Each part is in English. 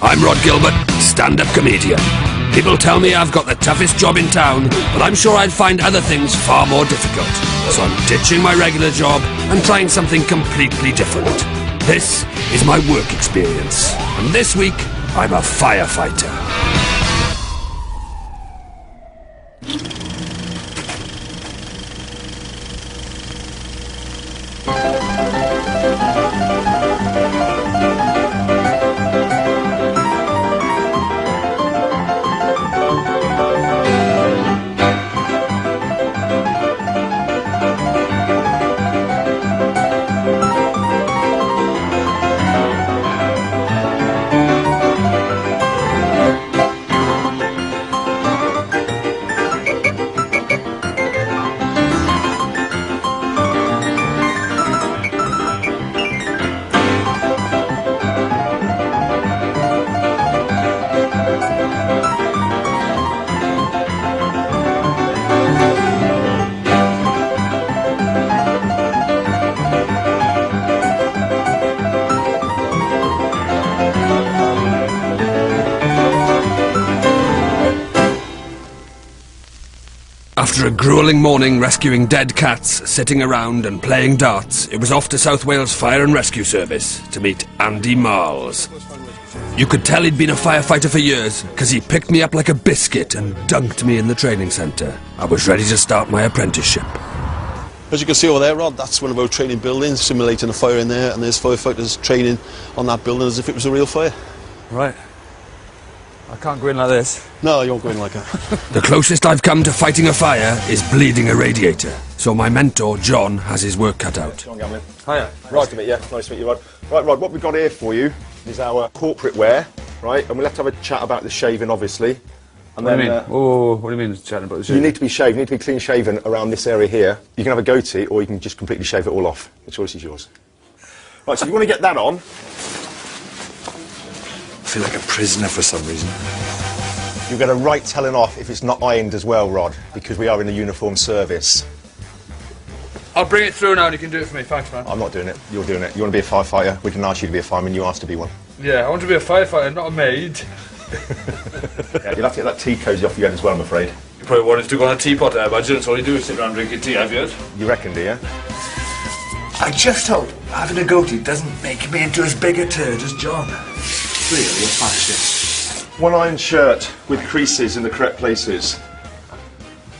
I'm Rhod Gilbert, stand-up comedian. People tell me I've got the toughest job in town, but I'm sure I'd find other things far more difficult. So I'm ditching my regular job and trying something completely different. This is my work experience, and this week I'm a firefighter. After a gruelling morning rescuing dead cats, sitting around and playing darts, it was off to South Wales Fire and Rescue Service to meet Andy Marles. You could tell he'd been a firefighter for years, because he picked me up like a biscuit and dunked me in the training centre. I was ready to start my apprenticeship. As you can see over there, Rod, that's one of our training buildings, simulating a fire in there, and there's firefighters training on that building as if it was a real fire. Right. I can't go in like this. No, you won't go in like that. The closest I've come to fighting a fire is bleeding a radiator, so my mentor, John, has his work cut out. John Gamlin. Hiya. Nice to meet you. Nice to meet you, Rod. Right, Rod, what we've got here for you is our corporate wear, right? And we'll have to have a chat about the shaving, obviously. And What do you mean? What do you mean chatting about the shaving? You need to be shaved. You need to be clean shaven around this area here. You can have a goatee, or you can just completely shave it all off. The choice is yours. Right, so if you want to get that on... I feel like a prisoner for some reason. You'll get a right telling off if it's not ironed as well, Rod, because we are in a uniform service. I'll bring it through now and you can do it for me. Thanks, man. I'm not doing it. You're doing it. You want to be a firefighter? We can ask you to be a fireman. You asked to be one. Yeah, I want to be a firefighter, not a maid. Yeah, you'll have to get that tea cosy off your head as well, I'm afraid. You probably wanted to go on a teapot, I imagine. That's all you do is sit around drinking tea, have you? You reckon, do you? I just hope having a goatee doesn't make me into as big a turd as John. Really, you're fascist. One iron shirt with creases in the correct places.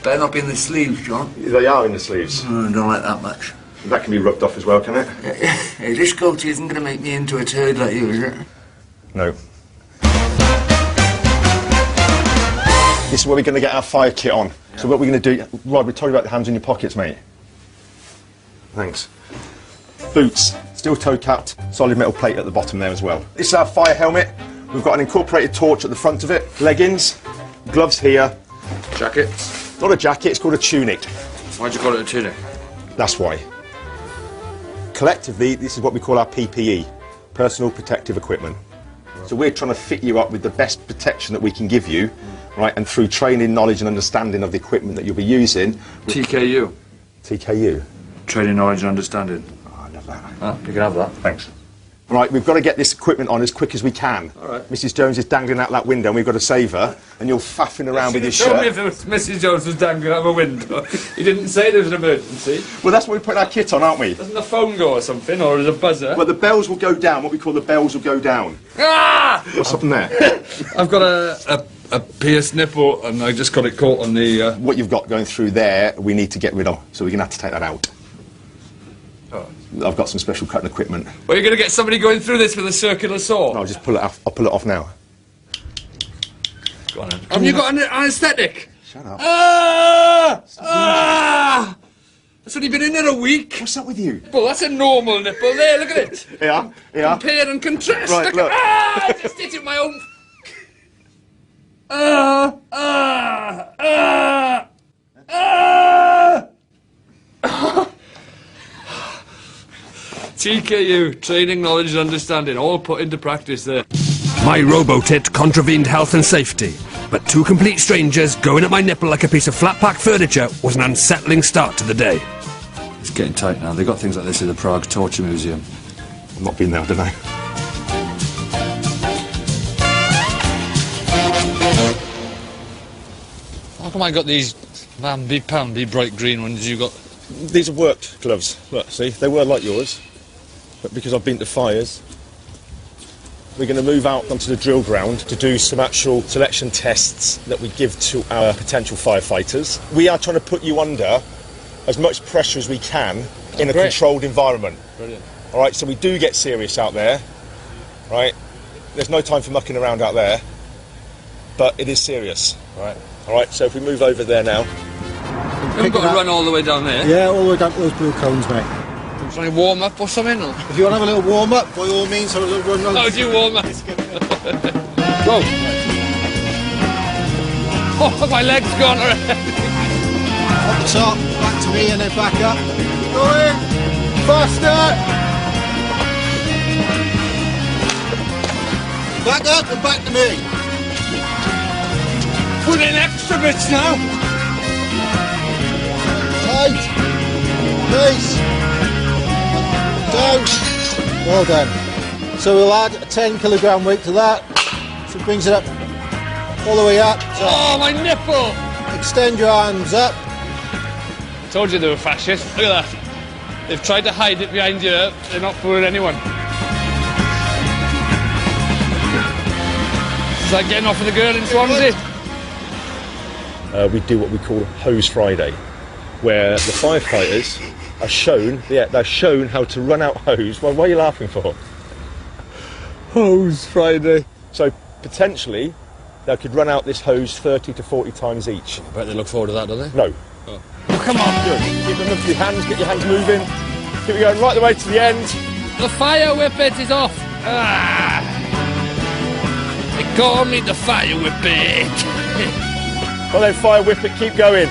Better not be in the sleeves, John. They are in the sleeves. I don't like that much. That can be rubbed off as well, can it? Hey, this goatee isn't going to make me into a turd like you, is it? No. This is where we're going to get our fire kit on. Yeah. So what we're going to do... Rod, we told you about the hands in your pockets, mate. Thanks. Boots, steel toe capped, solid metal plate at the bottom there as well. This is our fire helmet. We've got an incorporated torch at the front of it. Leggings, gloves here. Jacket. Not a jacket, it's called a tunic. Why'd you call it a tunic? That's why. Collectively, this is what we call our PPE, personal protective equipment. So we're trying to fit you up with the best protection that we can give you, right? And through training, knowledge and understanding of the equipment that you'll be using. TKU. TKU. Training, knowledge and understanding. Oh, I love that. Ah, you can have that. Thanks. Right, we've got to get this equipment on as quick as we can. All right. Mrs. Jones is dangling out that window and we've got to save her, and you're faffing around with your Tell me shirt. if it was Mrs. Jones was dangling out of a window. He didn't say there was an emergency. Well, that's what we put our kit on, aren't we? Doesn't the phone go or something, or is a buzzer? Well, the bells will go down, what we call the bells will go down. Ah! What's something there? I've got a pierced nipple and I just got it caught on the... What you've got going through there, we need to get rid of, so we're going to have to take that out. Oh. I've got some special cutting equipment. Well, you're going to get somebody going through this with a circular saw? No, I'll just pull it off. I'll pull it off now. Go on then. Have you got an anaesthetic? Shut up. That's only been in there a week. What's up with you? Well, that's a normal nipple there, look at it. Yeah, yeah. Compare and contrast. Right, look. I just hit it with my own... TKU, training, knowledge and understanding, all put into practice there. My robo-tit contravened health and safety, but two complete strangers going at my nipple like a piece of flat-pack furniture was an unsettling start to the day. It's getting tight now. They've got things like this in the Prague Torture Museum. I've not been there, I don't know. come I got these Bambi bright green ones you got? These are worked gloves. Look, see, they were like yours, but because I've been to fires, we're going to move out onto the drill ground to do some actual selection tests that we give to our potential firefighters. We are trying to put you under as much pressure as we can in a controlled environment. Brilliant. All right, so we do get serious out there, right? There's no time for mucking around out there, but it is serious. All right, so if we move over there now. We've got to run all the way down there. Yeah, all the way down to those blue cones, mate. Trying to warm up or something? Or? If you want to have a little warm up, by all means, have a little run round. Oh, do you warm up? Go! Oh, my leg's gone already. Up the top, back to me, and then back up. Go in! Faster! Back up and back to me. Put in extra bits now. Tight. Nice. Down. Well done. So we'll add a 10 kilogram weight to that. So it brings it up, all the way up. So Oh, my nipple! extend your arms up. Told you they were fascists. Look at that. They've tried to hide it behind you. They're not fooling anyone. It's like getting off with a girl in Swansea. We do what we call Hose Friday, where the firefighters are shown, they're shown how to run out hose. Well, what are you laughing for? Hose Friday. So potentially they could run out this hose 30 to 40 times each. I bet they look forward to that, do they? No. Oh, Come on, good. Keep them up to your hands, get your hands moving. Keep it going right the way to the end. The fire whippet is off. Ah. They call me the fire whippet. Well then, fire whip it, keep going.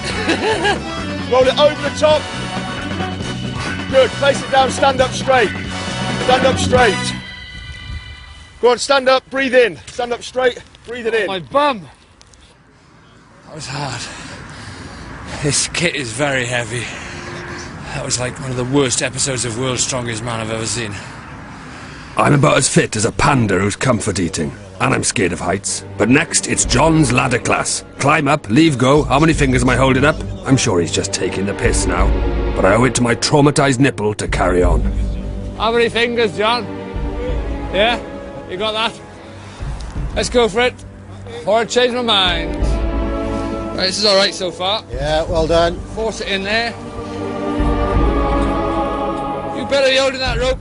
Roll it over the top. Good, place it down, stand up straight. Stand up straight. Go on, stand up, breathe in. Stand up straight, breathe it in. My bum. That was hard. This kit is very heavy. That was like one of the worst episodes of World's Strongest Man I've ever seen. I'm about as fit as a panda who's comfort eating. And I'm scared of heights. But next, it's John's ladder class. Climb up, leave go. How many fingers am I holding up? I'm sure he's just taking the piss now. But I owe it to my traumatised nipple to carry on. How many fingers, John? Yeah? You got that? Let's go for it. Or I change my mind. Right, this is alright so far. Yeah, well done. Force it in there. You better be holding that rope.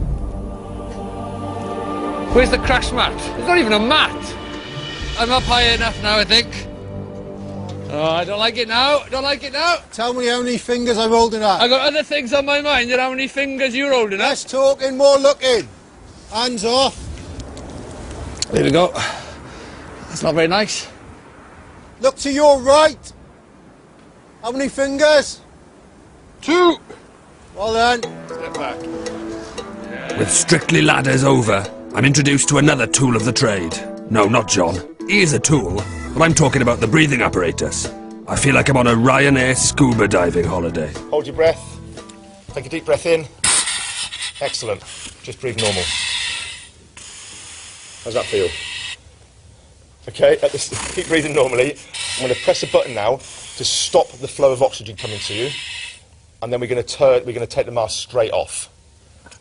Where's the crash mat? There's not even a mat. I'm up high enough now, I think. Oh, I don't like it now. Don't like it now. Tell me how many fingers I'm holding up. I got other things on my mind than how many fingers you're holding up. Less talking, more looking. Hands off. There we go. That's not very nice. Look to your right. How many fingers? 2. Well done. Step back. With Strictly Ladders over, I'm introduced to another tool of the trade. No, not John. He is a tool, but I'm talking about the breathing apparatus. I feel like I'm on a Ryanair scuba diving holiday. Hold your breath. Take a deep breath in. Excellent. Just breathe normal. How's that feel? Okay, keep breathing normally. I'm going to press a button now to stop the flow of oxygen coming to you, and then we're going to take the mask straight off.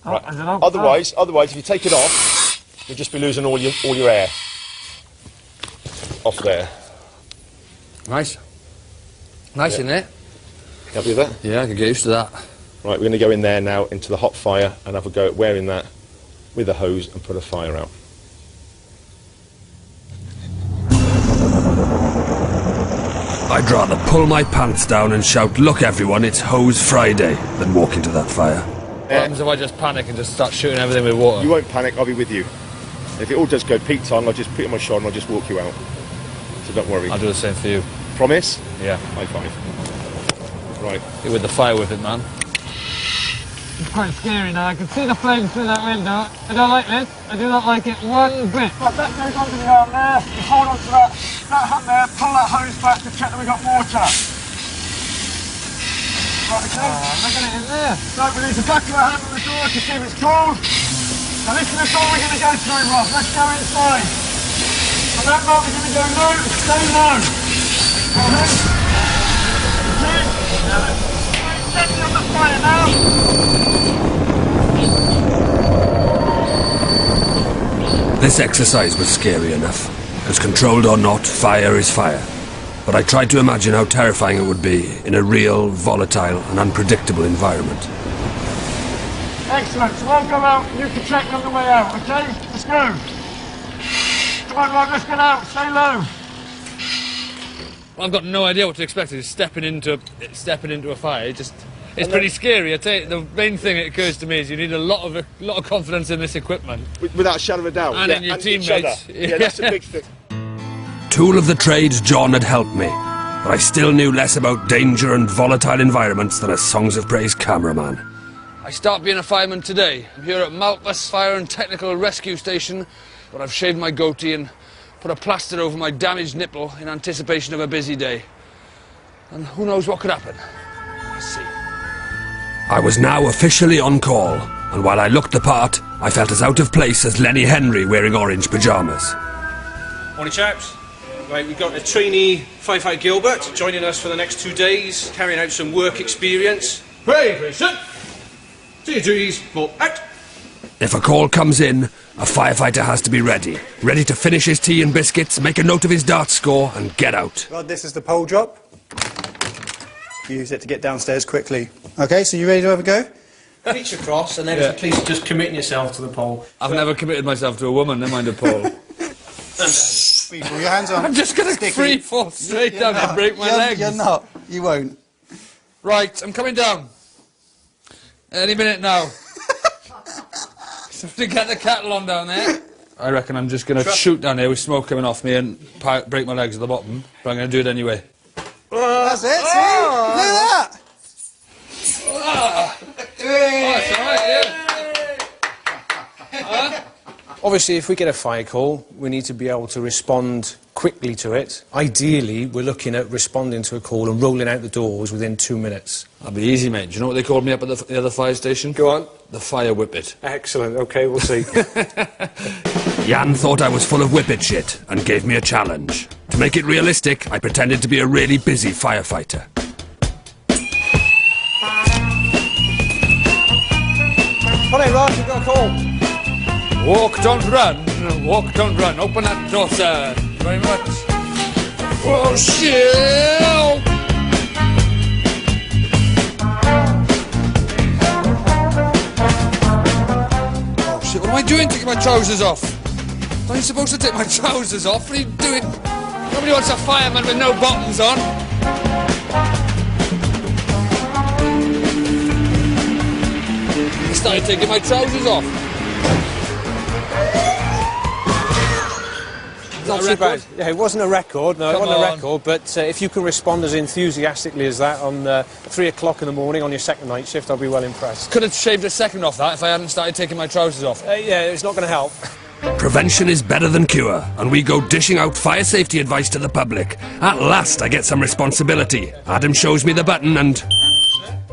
Right. Otherwise, if you take it off, you'll just be losing all your air. Off there. Nice. Nice, Yeah. isn't it? Happy with that? Yeah, I could get used to that. Right, we're going to go in there now into the hot fire and have a go at wearing that with a hose and put a fire out. I'd rather pull my pants down and shout, "Look everyone, it's Hose Friday," than walk into that fire. What happens if I just panic and just start shooting everything with water? You won't panic, I'll be with you. If it all does go peak time, I'll just put it on my shoulder and I'll just walk you out. So don't worry. I'll do the same for you. Promise? Yeah. High five. Right. Get with the fire with it, man. It's quite scary now. I can see the flames through that window. I don't like this. I do not like it one bit. Right, that goes onto the arm there. You hold on to that hand there, pull that hose back to check that we've got water. Right, okay. Look at it in there. Right, we need to back our hand on the door to see if it's cold. Now this is the door we're going to go through, Rob. Let's go inside. On that mark we're going to go low, stay low. Right, then. Gently on the fire now. This exercise was scary enough, because controlled or not, fire is fire. But I tried to imagine how terrifying it would be in a real, volatile and unpredictable environment. Excellent. So I'll go out and you can check me on the way out, okay? Let's go. Come on, Rhod, let's get out. Stay low. I've got no idea what to expect. It's stepping into a fire. It's pretty scary. I tell you, the main thing that occurs to me is you need a lot of confidence in this equipment. Without a shadow of a doubt. And in your teammates. Yeah, that's a big thing. Tool of the trade, John had helped me, but I still knew less about danger and volatile environments than a Songs of Praise cameraman. I start being a fireman today. I'm here at Malpas Fire and Technical Rescue Station, but I've shaved my goatee and put a plaster over my damaged nipple in anticipation of a busy day. And who knows what could happen. Let's see. I was now officially on call, and while I looked the part, I felt as out of place as Lenny Henry wearing orange pyjamas. Morning, chaps. Right, we've got a trainee Firefighter Gilbert joining us for the next 2 days, carrying out some work experience. Preparation! 2 trees, 4, out! If a call comes in, a firefighter has to be ready. Ready to finish his tea and biscuits, make a note of his dart score, and get out. Rhod, this is the pole drop. Use it to get downstairs quickly. OK, so you ready to have a go? Reach across, and then please just committing yourself to the pole. I've never committed myself to a woman, never mind a pole. Pull your hands on. I'm just going to free fall straight down and break my legs. You're not. You won't. Right, I'm coming down. Any minute now. To get the kettle on down there. I reckon I'm just going to shoot down here with smoke coming off me and break my legs at the bottom, but I'm going to do it anyway. That's it, see? Look at that! Oh, it's all right, yeah. Obviously, if we get a fire call, we need to be able to respond quickly to it. Ideally, we're looking at responding to a call and rolling out the doors within 2 minutes. That'll be easy, mate. Do you know what they called me up at the other fire station? Go on. The fire whippet. Excellent. OK, we'll see. Jan thought I was full of whippet shit and gave me a challenge. To make it realistic, I pretended to be a really busy firefighter. Come on, Rhod, you've got a call. Walk, don't run. Walk, don't run. Open that door, sir. Thank you very much. Oh, shit! Oh, shit, what am I doing taking my trousers off? Aren't you supposed to take my trousers off? What are you doing? Nobody wants a fireman with no bottoms on. I started taking my trousers off. Not too bad. Yeah, it wasn't a record. No, it wasn't a record. But if you can respond as enthusiastically as that on 3 o'clock in the morning on your second night shift, I'll be well impressed. Could have shaved a second off that if I hadn't started taking my trousers off. Yeah, it's not going to help. Prevention is better than cure, and we go dishing out fire safety advice to the public. At last, I get some responsibility. Adam shows me the button, and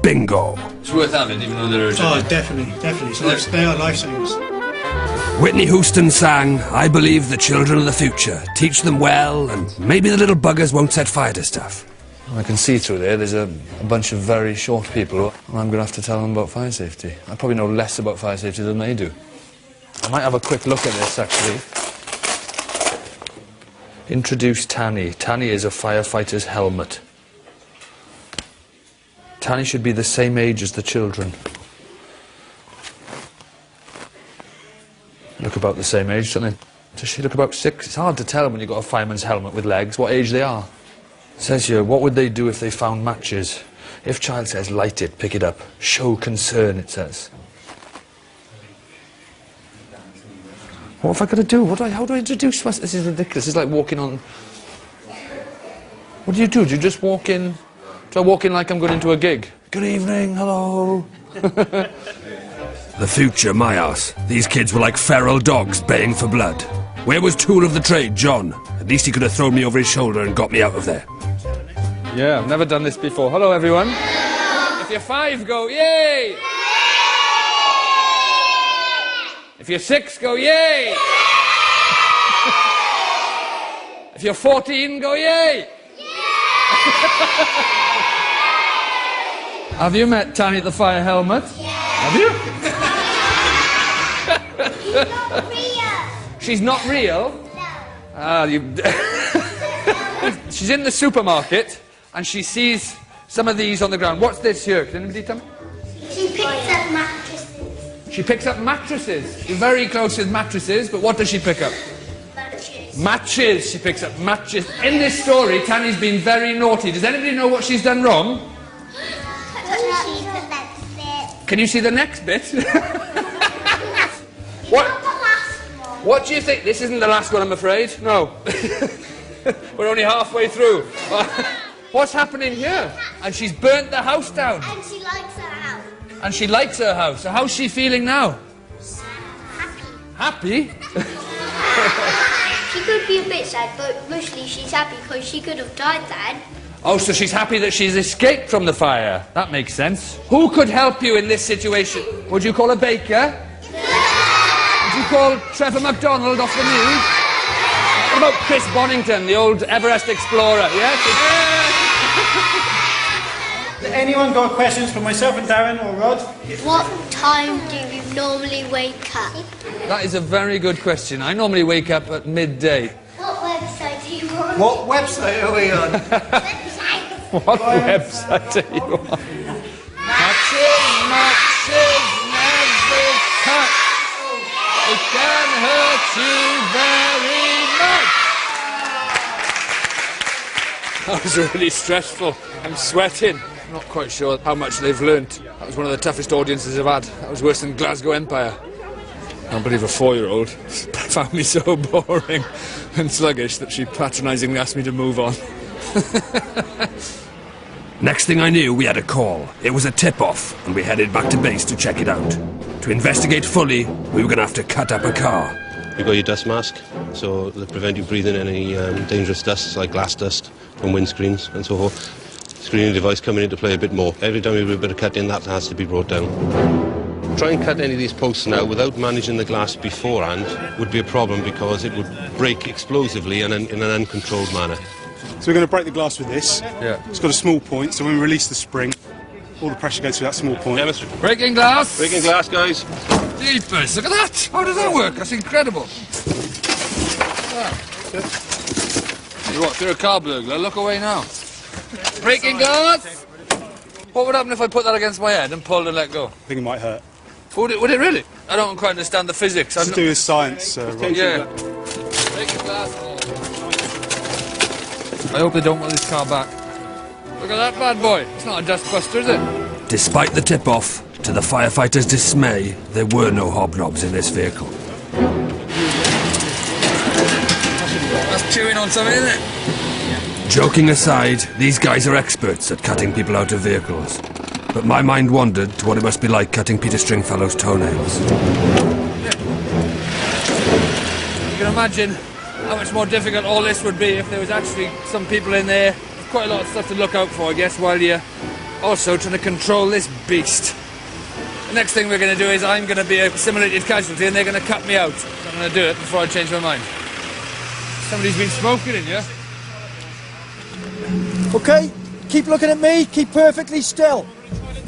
bingo. It's worth having, even though they're urgent. Oh, definitely. So they are lifesavers. Whitney Houston sang, "I believe the children of the future. Teach them well, and maybe the little buggers won't set fire to stuff." I can see through there, there's a bunch of very short people, and I'm going to have to tell them about fire safety. I probably know less about fire safety than they do. I might have a quick look at this, actually. Introduce Tanny. Tanny is a firefighter's helmet. Tanny should be the same age as the children. Look about the same age, don't they? Does she look about 6? It's hard to tell when you've got a fireman's helmet with legs what age they are. It says here, what would they do if they found matches? If child says, light it, pick it up. Show concern, it says. What have I got to do? How do I introduce myself? This is ridiculous. It's like walking on... What do you do? Do you just walk in? Do I walk in like I'm going into a gig? Good evening, hello. The future, my ass. These kids were like feral dogs baying for blood. Where was tool of the trade, John? At least he could have thrown me over his shoulder and got me out of there. Yeah, I've never done this before. Hello, everyone. If you're 5, go yay! If you're 6, go yay! If you're 14, go yay! Have you met Tanny the Fire Helmet? Yeah. Have you? She's not real. She's not real? No. Ah, she's in the supermarket and she sees some of these on the ground. What's this here? Can anybody tell me? She picks up mattresses. She picks up mattresses. You're very close with mattresses, but what does she pick up? Matches. Matches. She picks up matches. In this story, Tanny's been very naughty. Does anybody know what she's done wrong? Can you see the next bit? What do you think? This isn't the last one, I'm afraid. No. We're only halfway through. What's happening here? And she's burnt the house down. And she likes her house. And she likes her house. So how's she feeling now? Happy. Happy? She could be a bit sad, but mostly she's happy because she could have died then. Oh, so she's happy that she's escaped from the fire. That makes sense. Who could help you in this situation? Would you call a baker? Would you call Trevor MacDonald off the news? What about Chris Bonington, the old Everest explorer? Yes? Anyone got questions for myself and Darren or Rod? What time do you normally wake up? That is a very good question. I normally wake up at midday. What website are you on? What website are we on? What website are you on? Matches never cut. It can hurt you very much. That was really stressful. I'm sweating. I'm not quite sure how much they've learnt. That was one of the toughest audiences I've had. That was worse than Glasgow Empire. I can't believe a 4-year-old found me so boring and sluggish that she patronisingly asked me to move on. Next thing I knew, we had a call. It was a tip-off, and we headed back to base to check it out. To investigate fully, we were going to have to cut up a car. You've got your dust mask, so it'll prevent you breathing any dangerous dusts like glass dust from windscreens and so forth. Screening device coming into play a bit more. Every time you do a bit of cutting, that has to be brought down. Try and cut any of these posts now without managing the glass beforehand would be a problem because it would break explosively in an uncontrolled manner. So we're going to break the glass with this. Yeah. It's got a small point, so when we release the spring, all the pressure goes through that small point. Breaking glass! Breaking glass, guys. Jeepers, look at that! How does that work? That's incredible. You what, through a car burglar? Look away now. Breaking glass! What would happen if I put that against my head and pulled and let go? I think it might hurt. Would it really? I don't quite understand the physics. It's to do with science, Rod. Yeah. Breaking glass. I hope they don't want this car back. Look at that bad boy. It's not a dustbuster, is it? Despite the tip-off, to the firefighters' dismay, there were no hobnobs in this vehicle. That's chewing on something, isn't it? Joking aside, these guys are experts at cutting people out of vehicles. But my mind wandered to what it must be like cutting Peter Stringfellow's toenails. You can imagine how much more difficult all this would be if there was actually some people in there. Quite a lot of stuff to look out for, I guess, while you're also trying to control this beast. The next thing we're going to do is I'm going to be a simulated casualty and they're going to cut me out. So I'm going to do it before I change my mind. Somebody's been smoking in here. Okay, keep looking at me, keep perfectly still.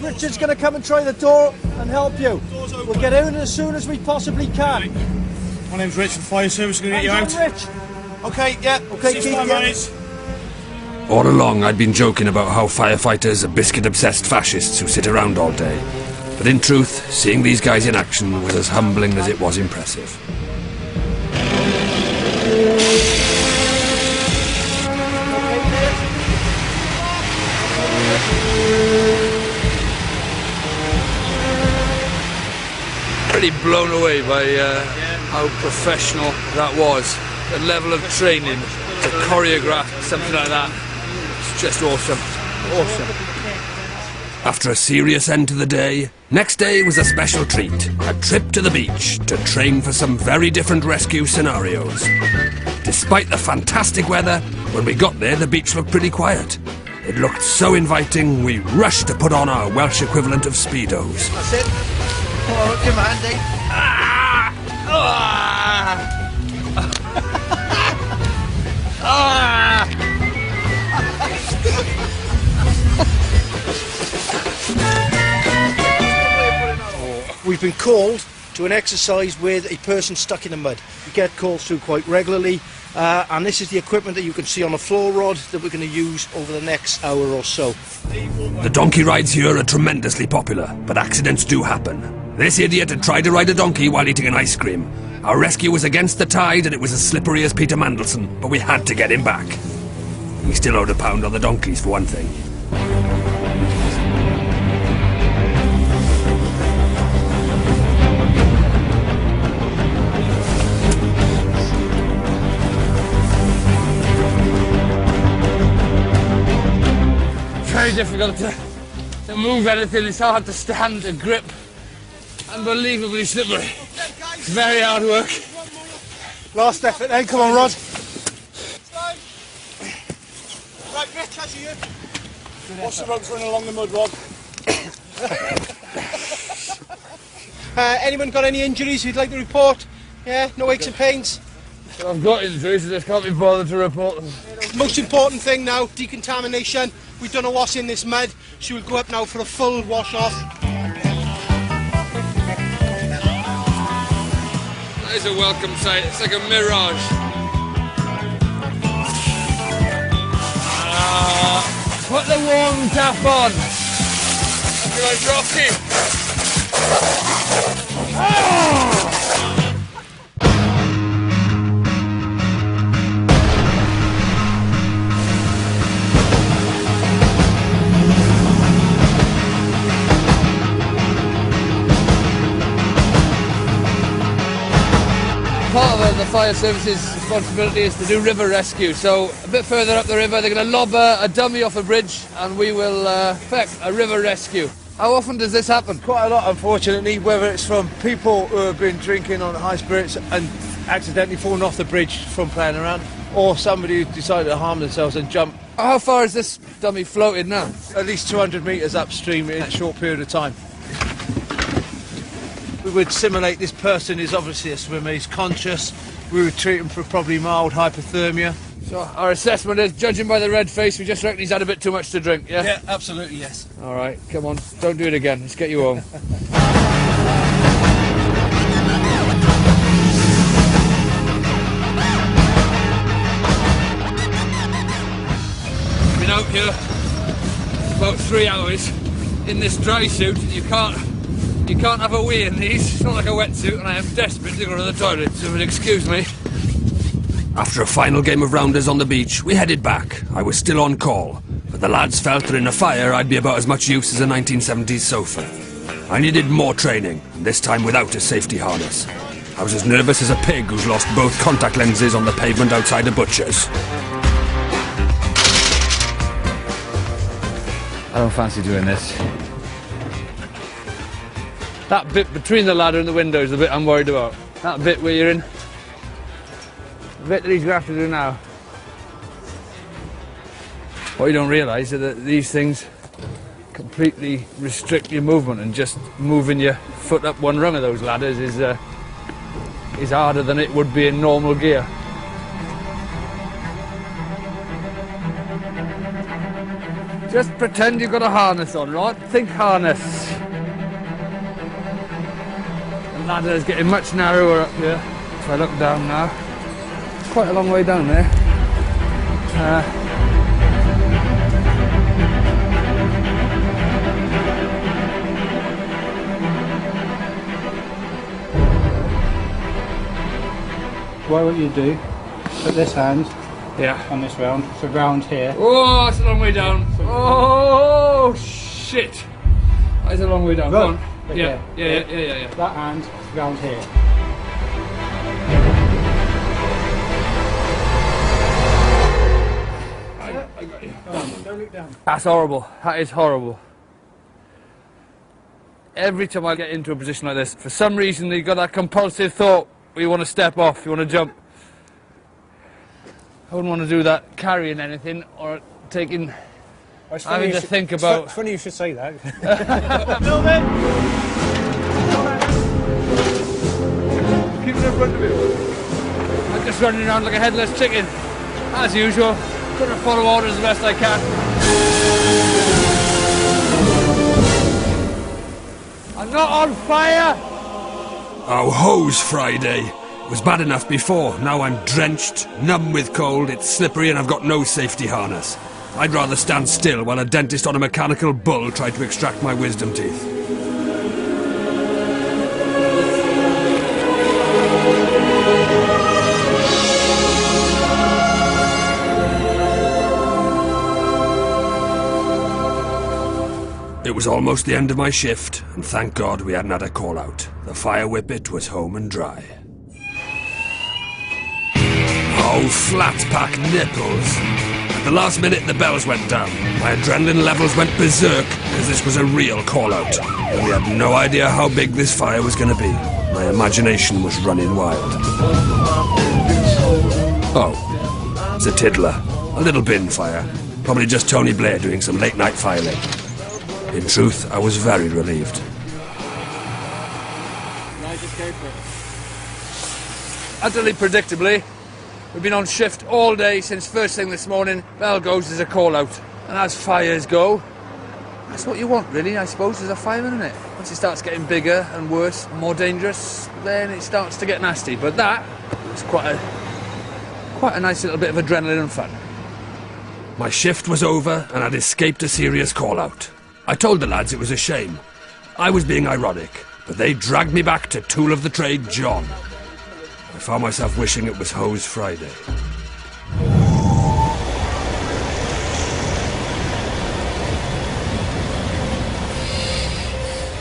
Richard's going to come and try the door and help you. We'll get out as soon as we possibly can. My name's Rich from Fire Service, going to get you out. Rich. Okay, yeah, okay, keep going. All along, I'd been joking about how firefighters are biscuit-obsessed fascists who sit around all day. But in truth, seeing these guys in action was as humbling as it was impressive. Pretty blown away by how professional that was. The level of training to choreograph something like that. It's just awesome. Awesome. After a serious end to the day, next day was a special treat. A trip to the beach to train for some very different rescue scenarios. Despite the fantastic weather, when we got there the beach looked pretty quiet. It looked so inviting, we rushed to put on our Welsh equivalent of Speedos. That's it. Oh, come on, Andy. Ah! Ah! been called to an exercise with a person stuck in the mud. We get calls through quite regularly, and this is the equipment that you can see on the floor rod that we're going to use over the next hour or so. The donkey rides here are tremendously popular, but accidents do happen. This idiot had tried to ride a donkey while eating an ice cream. Our rescue was against the tide and it was as slippery as Peter Mandelson, but we had to get him back. He still owed £1 on the donkeys for one thing. Very difficult to move anything. It's hard to stand, to grip. Unbelievably slippery. It's very hard work. Last effort then, come on Rod. Right, Mitch, as you. What's the ropes running along the mud, Rod? Anyone got any injuries you'd like to report? Yeah, no aches and pains? Well, I've got injuries, I just can't be bothered to report them. Most important thing now, decontamination. We've done a wash in this mud. She will go up now for a full wash off. That is a welcome sight, it's like a mirage. Put the warm tap on. Like Rocky. Oh! Part of the fire service's responsibility is to do river rescue, so a bit further up the river they're going to lob a dummy off a bridge and we will effect a river rescue. How often does this happen? Quite a lot, unfortunately, whether it's from people who have been drinking on high spirits and accidentally fallen off the bridge from playing around, or somebody who decided to harm themselves and jump. How far is this dummy floated now? At least 200 metres upstream in a short period of time. We would simulate this person is obviously a swimmer, he's conscious. We would treat him for probably mild hypothermia. So our assessment is, judging by the red face, we just reckon he's had a bit too much to drink, yeah? Yeah, absolutely, yes. All right, come on, don't do it again. Let's get you home. Been out here about 3 hours in this dry suit. You can't have a wee in these. It's not like a wetsuit, and I am desperate to go to the toilet, so if you'll excuse me. After a final game of rounders on the beach, we headed back. I was still on call, but the lads felt that in a fire I'd be about as much use as a 1970s sofa. I needed more training, and this time without a safety harness. I was as nervous as a pig who's lost both contact lenses on the pavement outside a butcher's. I don't fancy doing this. That bit between the ladder and the window is the bit I'm worried about. That bit where you're in. The bit that he's going to have to do now. What you don't realise is that these things completely restrict your movement, and just moving your foot up one rung of those ladders is harder than it would be in normal gear. Just pretend you've got a harness on, right? Think harness. The ladder is getting much narrower up here. If I look down now, it's quite a long way down there. What would you do? Put this hand on this round, so round here. Oh, that's a long way down. Oh, shit. That's a long way down. Go on. Okay. Yeah. That hand round here. I got you. Don't look down. That's horrible. That is horrible. Every time I get into a position like this, for some reason you've got that compulsive thought where you want to step off, you want to jump. I wouldn't want to do that carrying anything or taking... having to think about... It's funny you should say that. Keep it in front of you. I'm just running around like a headless chicken, as usual. Trying to follow orders the best I can. I'm not on fire! Oh, hose Friday. It was bad enough before. Now I'm drenched, numb with cold, it's slippery and I've got no safety harness. I'd rather stand still while a dentist on a mechanical bull tried to extract my wisdom teeth. It was almost the end of my shift, and thank God we hadn't had a call-out. The fire whippet was home and dry. Oh, flat-pack nipples. At the last minute, the bells went down. My adrenaline levels went berserk, because this was a real call-out. And we had no idea how big this fire was going to be. My imagination was running wild. Oh, it's a tiddler. A little bin fire. Probably just Tony Blair doing some late-night filing. In truth, I was very relieved. Utterly predictably, we've been on shift all day since first thing this morning. Bell goes as a call-out. And as fires go, that's what you want, really, I suppose, as a fireman, isn't it? Once it starts getting bigger and worse, and more dangerous, then it starts to get nasty. But that was quite a nice little bit of adrenaline and fun. My shift was over, and I'd escaped a serious call-out. I told the lads it was a shame. I was being ironic, but they dragged me back to tool of the trade, John. I found myself wishing it was Hose Friday.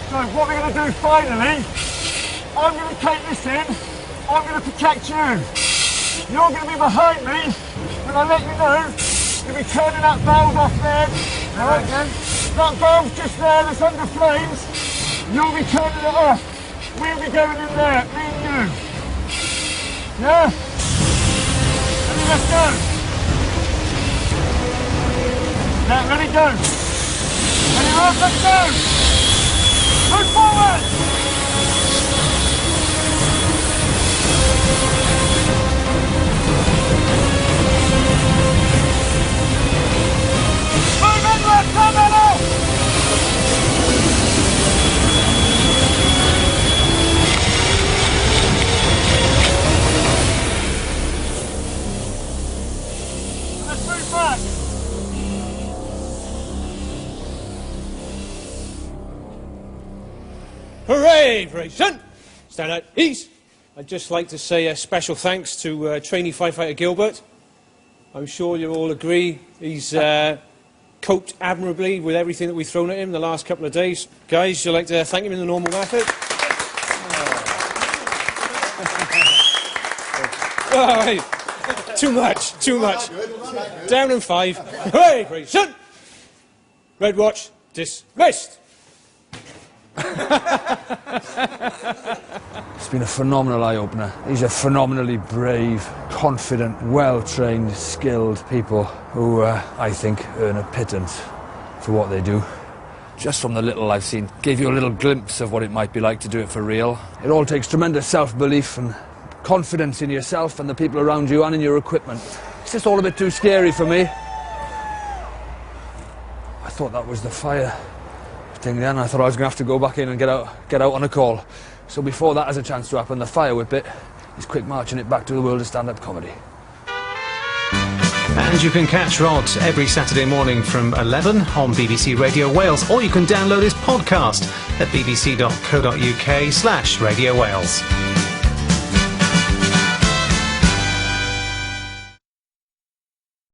So what we're going to do finally, I'm going to take this in, I'm going to protect you. You're going to be behind me when I let you know. You'll be turning that valve off there. Alright then. That valve's just there, that's under flames. You'll be turning it off. We'll be going in there, me and you. Yeah? Ready, let's go. Yeah, ready, go. Ready, Rhod, let's go. Move forward. Move inward, come in. Let's move back. Hooray, Bryson! Stand at ease. I'd just like to say a special thanks to trainee firefighter Gilbert. I'm sure you all agree he's coped admirably with everything that we've thrown at him the last couple of days. Guys, you'd like to thank him in the normal method? Oh, hey. Too much. Down in 5. Hooray, Bryson! Red watch dismissed. It's been a phenomenal eye-opener. These are phenomenally brave, confident, well-trained, skilled people who, I think, earn a pittance for what they do. Just from the little I've seen, gave you a little glimpse of what it might be like to do it for real. It all takes tremendous self-belief and confidence in yourself and the people around you and in your equipment. It's just all a bit too scary for me. I thought that was the fire thing then. I thought I was going to have to go back in and get out on a call. So before that has a chance to happen, the fire whippet is quick marching it back to the world of stand-up comedy. And you can catch Rhod every Saturday morning from 11 on BBC Radio Wales, or you can download his podcast at bbc.co.uk/Radio Wales.